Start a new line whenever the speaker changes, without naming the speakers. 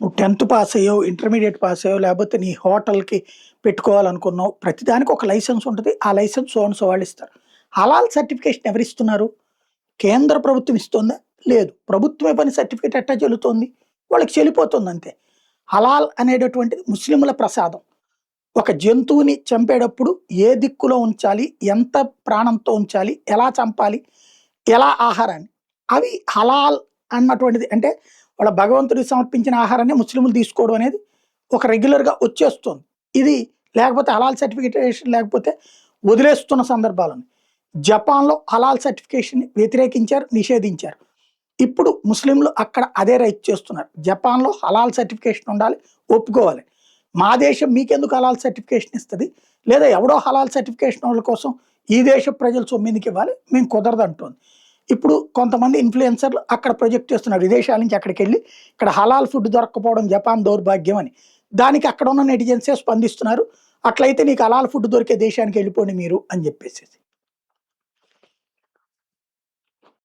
నువ్వు 10థ్ పాస్ అయ్యావు, ఇంటర్మీడియేట్ పాస్ అయ్యావు, లేకపోతే నీ హోటల్‌కి పెట్టుకోవాలనుకున్నావు. ప్రతిదానికి ఒక లైసెన్స్ ఉంటది. ఆ లైసెన్స్ సో అండ్ సో వాళ్ళిస్తారు. హలాల్ సర్టిఫికేషన్ ఎవరిస్తున్నారు? కేంద్ర ప్రభుత్వం ఇస్తోందా? లేదు. ప్రభుత్వమే పని సర్టిఫికేట్ ఎట్టా చెల్లుతోంది? వాళ్ళకి చెల్లిపోతుందంతే. హలాల్ అనేటటువంటిది ముస్లిముల ప్రసాదం. ఒక జంతువుని చంపేటప్పుడు ఏ దిక్కులో ఉంచాలి? ఎంత ప్రాణంతో ఉంచాలి? ఎలా చంపాలి? ఎలా ఆహారాన్ని? అవి హలాల్ అన్నటువంటిది అంటే వాళ్ళ భగవంతుడికి సమర్పించిన ఆహారాన్ని ముస్లింలు తీసుకోవడం అనేది ఒక రెగ్యులర్‌గా వచ్చేస్తుంది. ఇది లేకపోతే హలాల్ సర్టిఫికేషన్ లేకపోతే వదిలేస్తున్న సందర్భాలున్నాయి. జపాన్‌లో హలాల్ సర్టిఫికేషన్‌ని వ్యతిరేకించారు, నిషేధించారు. ఇప్పుడు ముస్లింలు అక్కడ అదే రైట్ చేస్తున్నారు. జపాన్‌లో హలాల్ సర్టిఫికేషన్ ఉండాలి, ఒప్పుకోవాలి. మా దేశం మీకెందుకు హలాల్ సర్టిఫికేషన్ ఇస్తది? లేదా ఎవడో హలాల్ సర్టిఫికేషన్ వాళ్ళ కోసం ఈ దేశ ప్రజల సొమ్ము ఎందుకివ్వాలి? మేము కుదరదంటోంది. ఇప్పుడు కొంతమంది ఇన్‌ఫ్లుయెన్సర్‌లు అక్కడ ప్రొజెక్ట్ చేస్తున్నారు. విదేశాల నుంచి అక్కడికెళ్ళి ఇక్కడ హలాల్ ఫుడ్ దొరక్కపోవడం జపాన్ దౌర్భాగ్యం అని. దానికి అక్కడున్న నెటిజన్సే స్పందిస్తున్నారు. అట్లయితే నీకు హలాల్ ఫుడ్ దొరికే దేశానికి వెళ్ళిపోండి మీరు అని జెప్పేసేసి.